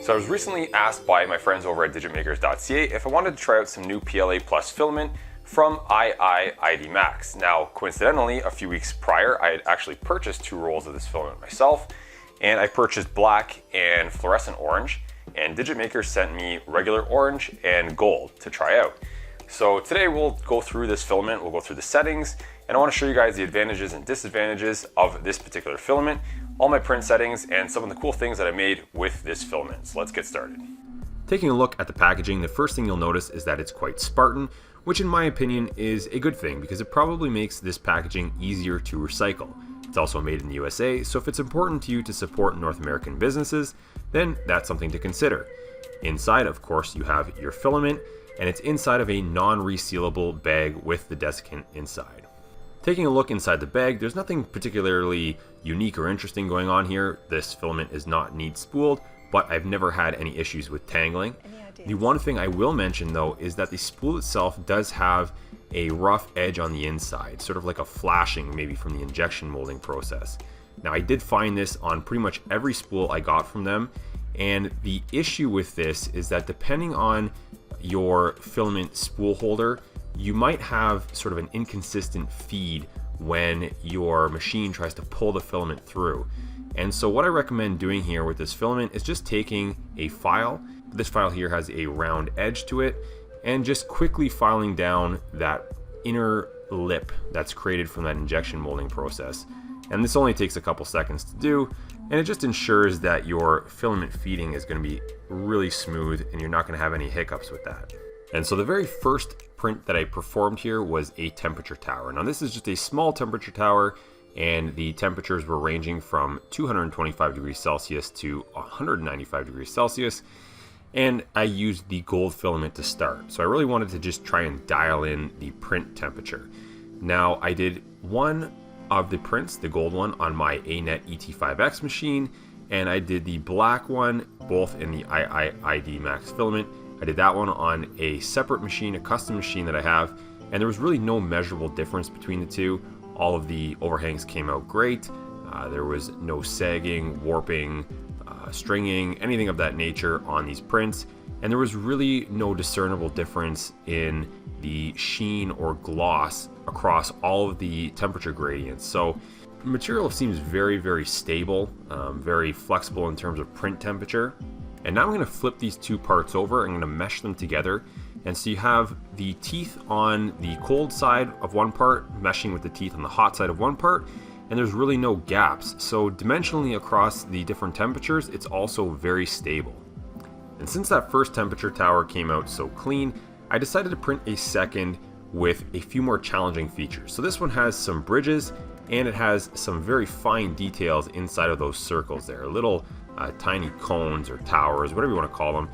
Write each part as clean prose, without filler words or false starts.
So I was recently asked by my friends over at Digitmakers.ca if I wanted to try out some new PLA Plus filament from IIID Max. Now, coincidentally, a few weeks prior, I had actually purchased 2 rolls of this filament myself, and I purchased black and fluorescent orange, and Digitmakers sent me regular orange and gold to try out. So today we'll go through this filament, we'll go through the settings, and I want to show you guys the advantages and disadvantages of this particular filament, all my print settings, and some of the cool things that I made with this filament. So let's get started. Taking a look at the packaging, the first thing you'll notice is that it's quite Spartan, which in my opinion is a good thing because it probably makes this packaging easier to recycle. It's also made in the USA, so if it's important to you to support North American businesses, then that's something to consider. Inside, of course, you have your filament, and it's inside of a non-resealable bag with the desiccant inside. Taking a look inside the bag, there's nothing particularly unique or interesting going on here. This filament is not neat spooled, but I've never had any issues with tangling. The one thing I will mention though is that the spool itself does have a rough edge on the inside, sort of like a flashing maybe from the injection molding process. Now I did find this on pretty much every spool I got from them, and the issue with this is that depending on your filament spool holder, you might have sort of an inconsistent feed when your machine tries to pull the filament through. And so what I recommend doing here with this filament is just taking a file. This file here has a round edge to it, and just quickly filing down that inner lip that's created from that injection molding process. And this only takes a couple seconds to do, and it just ensures that your filament feeding is going to be really smooth and you're not going to have any hiccups with that. And so the very first print that I performed here was a temperature tower. Now this is just a small temperature tower, and the temperatures were ranging from 225 degrees Celsius to 195 degrees Celsius. And I used the gold filament to start. So I really wanted to just try and dial in the print temperature. Now I did one of the prints, the gold one, on my ANET ET5X machine, and I did the black one both in the IIID Max filament. I did that one on a separate machine, a custom machine that I have, and there was really no measurable difference between the two. All of the overhangs came out great. There was no sagging, warping, stringing, anything of that nature on these prints, and there was really no discernible difference in the sheen or gloss across all of the temperature gradients. So the material seems very, very stable, very flexible in terms of print temperature. And now I'm going to flip these two parts over. I'm going to mesh them together, and so you have the teeth on the cold side of one part meshing with the teeth on the hot side of one part, and there's really no gaps. So dimensionally across the different temperatures, it's also very stable. And since that first temperature tower came out so clean, I decided to print a second with a few more challenging features. So this one has some bridges, and it has some very fine details inside of those circles there, little tiny cones or towers, whatever you want to call them.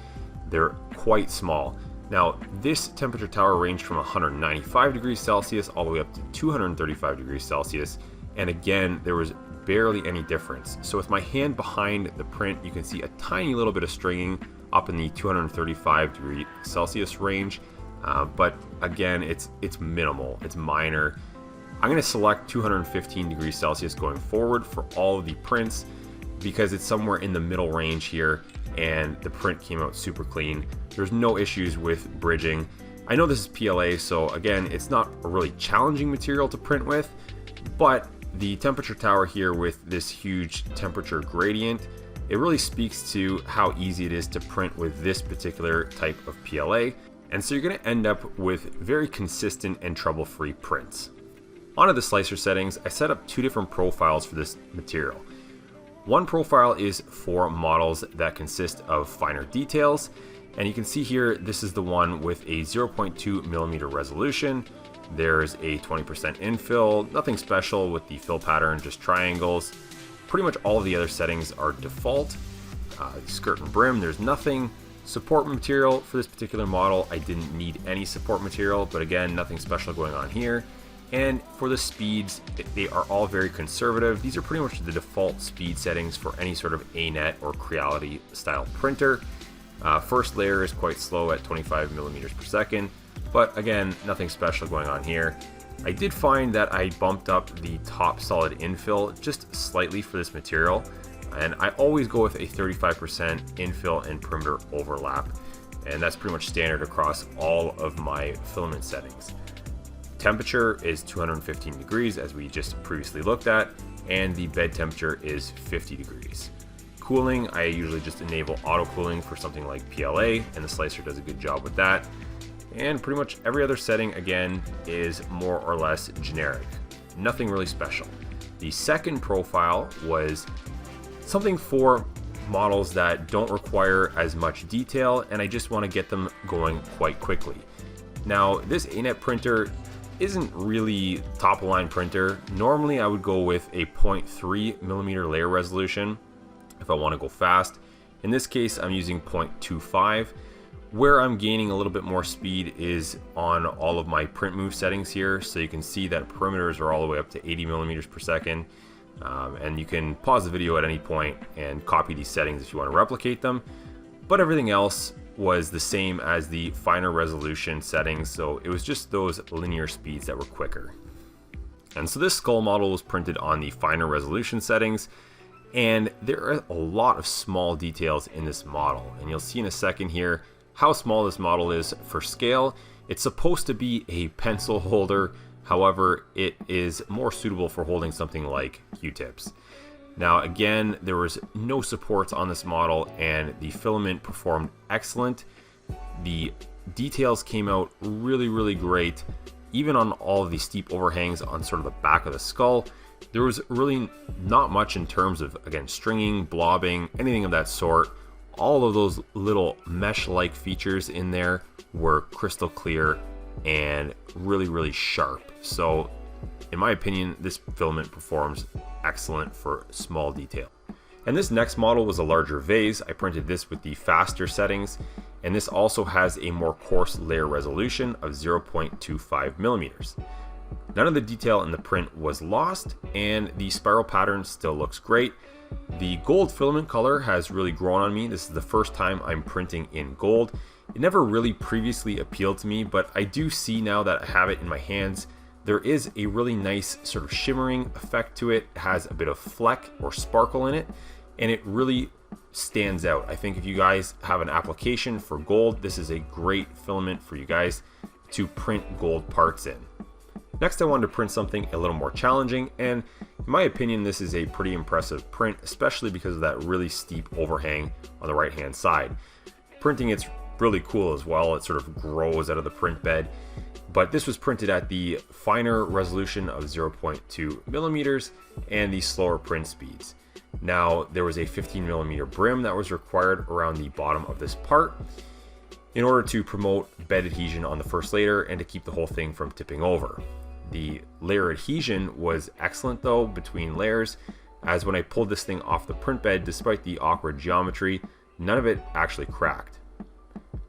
They're quite small. Now this temperature tower ranged from 195 degrees Celsius all the way up to 235 degrees Celsius, and again there was barely any difference. So with my hand behind the print, you can see a tiny little bit of stringing up in the 235 degree Celsius range, but again it's minimal, it's minor. I'm going to select 215 degrees Celsius going forward for all of the prints because it's somewhere in the middle range here, and the print came out super clean. There's no issues with bridging. I know this is PLA, so again, it's not a really challenging material to print with, but the temperature tower here with this huge temperature gradient, it really speaks to how easy it is to print with this particular type of PLA. And so you're going to end up with very consistent and trouble-free prints. Onto the slicer settings, I set up 2 different profiles for this material. One profile is for models that consist of finer details, and you can see here this is the one with a 0.2 millimeter resolution. There's a 20% infill, nothing special with the fill pattern, just triangles. Pretty much all of the other settings are default. Skirt and brim, there's nothing. Support material for this particular model, I didn't need any support material, but again, nothing special going on here. And for the speeds, they are all very conservative. These are pretty much the default speed settings for any sort of ANET or Creality style printer. First layer is quite slow at 25 millimeters per second, but again, nothing special going on here. I did find that I bumped up the top solid infill just slightly for this material. And I always go with a 35% infill and perimeter overlap, and that's pretty much standard across all of my filament settings. Temperature is 215 degrees as we just previously looked at, and the bed temperature is 50 degrees. Cooling, I usually just enable auto cooling for something like PLA, and the slicer does a good job with that. And pretty much every other setting, again, is more or less generic. Nothing really special. The second profile was something for models that don't require as much detail, and I just want to get them going quite quickly. Now, this ANET printer isn't really top of line printer. Normally I would go with a 0.3 millimeter layer resolution if I want to go fast. In this case, I'm using 0.25. Where I'm gaining a little bit more speed is on all of my print move settings here. So you can see that perimeters are all the way up to 80 millimeters per second. And you can pause the video at any point and copy these settings if you want to replicate them. But everything else was the same as the finer resolution settings, so it was just those linear speeds that were quicker. And so this skull model was printed on the finer resolution settings, and there are a lot of small details in this model, and you'll see in a second here how small this model is for scale. It's supposed to be a pencil holder, however it is more suitable for holding something like Q-tips. Now again, there was no supports on this model and the filament performed excellent. The details came out really great, even on all of the steep overhangs on sort of the back of the skull. There was really not much in terms of, again, stringing, blobbing, anything of that sort. All of those little mesh-like features in there were crystal clear and really sharp. So in my opinion, this filament performs excellent for small detail. And this next model was a larger vase. I printed this with the faster settings, and this also has a more coarse layer resolution of 0.25 millimeters. None of the detail in the print was lost, and the spiral pattern still looks great. The gold filament color has really grown on me. This is the first time I'm printing in gold. It never really previously appealed to me, but I do see now that I have it in my hands, there is a really nice sort of shimmering effect to it. It has a bit of fleck or sparkle in it, and it really stands out. I think if you guys have an application for gold, this is a great filament for you guys to print gold parts in. Next, I wanted to print something a little more challenging, and in my opinion, this is a pretty impressive print, especially because of that really steep overhang on the right-hand side. Printing it's really cool as well. It sort of grows out of the print bed. But this was printed at the finer resolution of 0.2 millimeters and the slower print speeds. Now, there was a 15 millimeter brim that was required around the bottom of this part in order to promote bed adhesion on the first layer and to keep the whole thing from tipping over. The layer adhesion was excellent though between layers, as when I pulled this thing off the print bed, despite the awkward geometry, none of it actually cracked.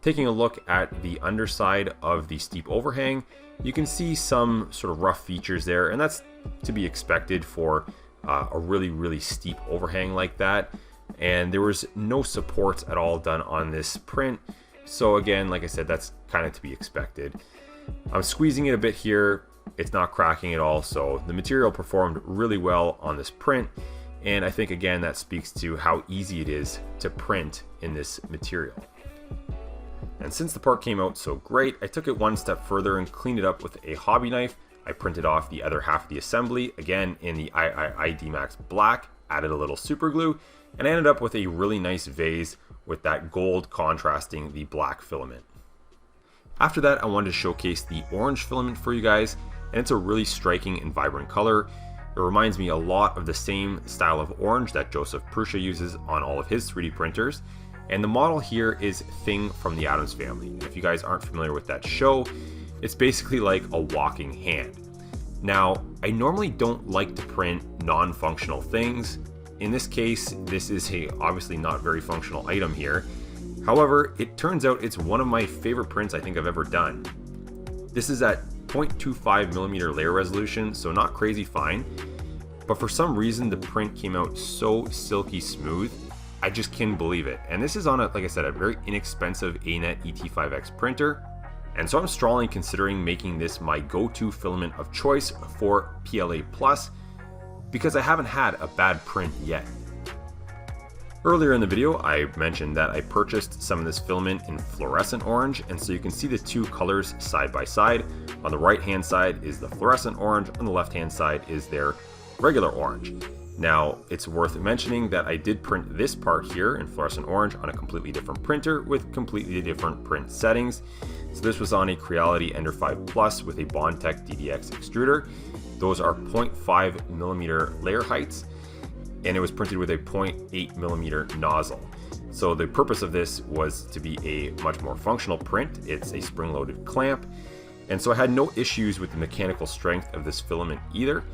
Taking a look at the underside of the steep overhang, you can see some sort of rough features there, and that's to be expected for a really steep overhang like that. And there was no supports at all done on this print. So again, like I said, that's kind of to be expected. I'm squeezing it a bit here. It's not cracking at all. So the material performed really well on this print. And I think again, that speaks to how easy it is to print in this material. And since the part came out so great, I took it one step further and cleaned it up with a hobby knife. I printed off the other half of the assembly, again in the IIID Max Black, added a little super glue, and I ended up with a really nice vase with that gold contrasting the black filament. After that, I wanted to showcase the orange filament for you guys, and it's a really striking and vibrant color. It reminds me a lot of the same style of orange that Joseph Prusa uses on all of his 3D printers. And the model here is Thing from the Addams Family. If you guys aren't familiar with that show, it's basically like a walking hand. Now, I normally don't like to print non-functional things. In this case, this is a obviously not very functional item here. However, it turns out it's one of my favorite prints I think I've ever done. This is at 0.25 millimeter layer resolution, so not crazy fine. But for some reason, the print came out so silky smooth. I just can't believe it. And this is on a, like I said, a very inexpensive ANET ET5X printer. And so I'm strongly considering making this my go-to filament of choice for PLA Plus because I haven't had a bad print yet. Earlier in the video, I mentioned that I purchased some of this filament in fluorescent orange, and so you can see the two colors side by side. On the right hand side is the fluorescent orange, on the left hand side is their regular orange. Now, it's worth mentioning that I did print this part here in fluorescent orange on a completely different printer with completely different print settings. So this was on a Creality Ender 5 Plus with a Bondtech DDX extruder. Those are 0.5 millimeter layer heights, and it was printed with a 0.8 millimeter nozzle. So the purpose of this was to be a much more functional print. It's a spring-loaded clamp, and so I had no issues with the mechanical strength of this filament either.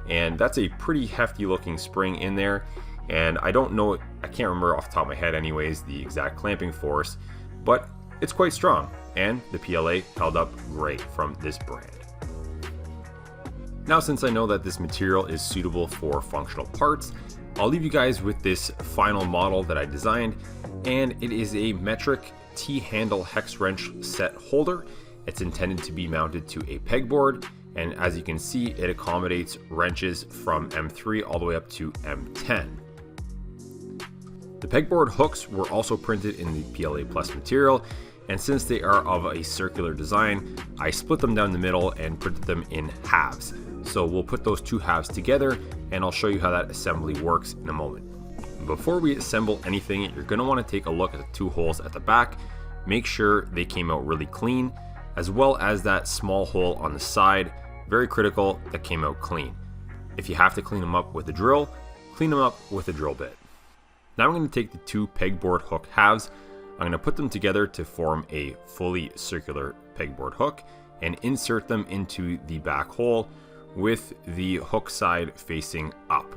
And that's a pretty hefty looking spring in there, and I don't know, I can't remember off the top of my head anyways the exact clamping force, but it's quite strong, and the PLA held up great from this brand. Now, since I know that this material is suitable for functional parts, I'll leave you guys with this final model that I designed, and it is a metric T-handle hex wrench set holder. It's intended to be mounted to a pegboard, and as you can see, it accommodates wrenches from M3 all the way up to M10. The pegboard hooks were also printed in the PLA Plus material, and since they are of a circular design, I split them down the middle and printed them in halves. So we'll put those two halves together, and I'll show you how that assembly works in a moment. Before we assemble anything, you're going to want to take a look at the two holes at the back, make sure they came out really clean, as well as that small hole on the side, very critical, that came out clean. If you have to clean them up with a drill, clean them up with a drill bit. Now I'm going to take the two pegboard hook halves, I'm going to put them together to form a fully circular pegboard hook and insert them into the back hole with the hook side facing up.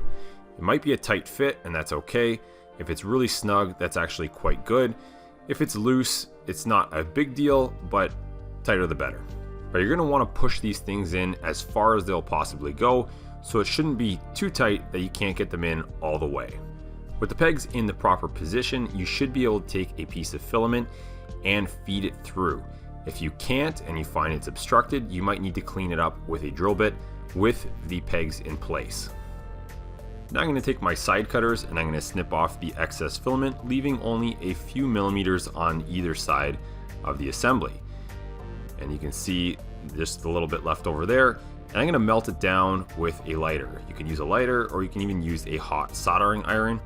It might be a tight fit, and that's okay. If it's really snug, that's actually quite good. If it's loose, it's not a big deal, but tighter the better. But you're going to want to push these things in as far as they'll possibly go, so it shouldn't be too tight that you can't get them in all the way. With the pegs in the proper position, you should be able to take a piece of filament and feed it through. If you can't and you find it's obstructed, you might need to clean it up with a drill bit with the pegs in place. Now I'm going to take my side cutters and I'm going to snip off the excess filament, leaving only a few millimeters on either side of the assembly. And you can see just a little bit left over there, and I'm going to melt it down with a lighter. You can use a lighter, or you can even use a hot soldering iron,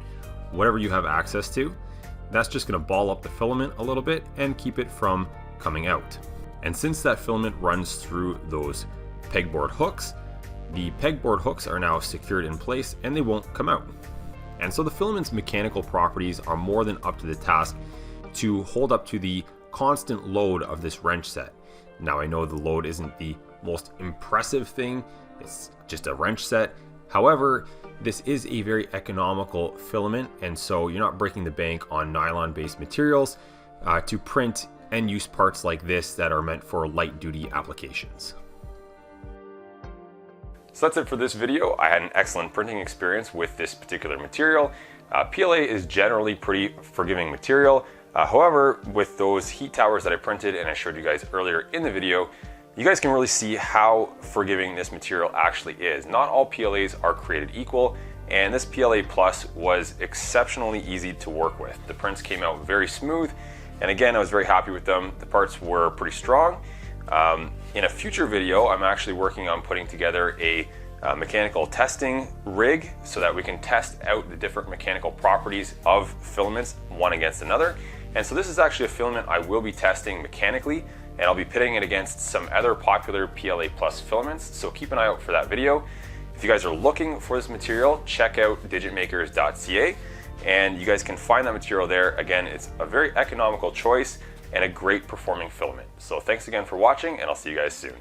whatever you have access to. That's just going to ball up the filament a little bit and keep it from coming out. And since that filament runs through those pegboard hooks, the pegboard hooks are now secured in place and they won't come out. And so the filament's mechanical properties are more than up to the task to hold up to the constant load of this wrench set. Now, I know the load isn't the most impressive thing, it's just a wrench set. However, this is a very economical filament, and so you're not breaking the bank on nylon-based materials to print end-use parts like this that are meant for light-duty applications. So that's it for this video. I had an excellent printing experience with this particular material. PLA is generally pretty forgiving material. However, with those heat towers that I printed and I showed you guys earlier in the video, you guys can really see how forgiving this material actually is. Not all PLAs are created equal, and this PLA Plus was exceptionally easy to work with. The prints came out very smooth, and again, I was very happy with them. The parts were pretty strong. In a future video, I'm actually working on putting together a mechanical testing rig so that we can test out the different mechanical properties of filaments one against another. And so this is actually a filament I will be testing mechanically, and I'll be pitting it against some other popular PLA Plus filaments, so keep an eye out for that video. If you guys are looking for this material, check out Digitmakers.ca, and you guys can find that material there. Again, it's a very economical choice and a great performing filament. So thanks again for watching, and I'll see you guys soon.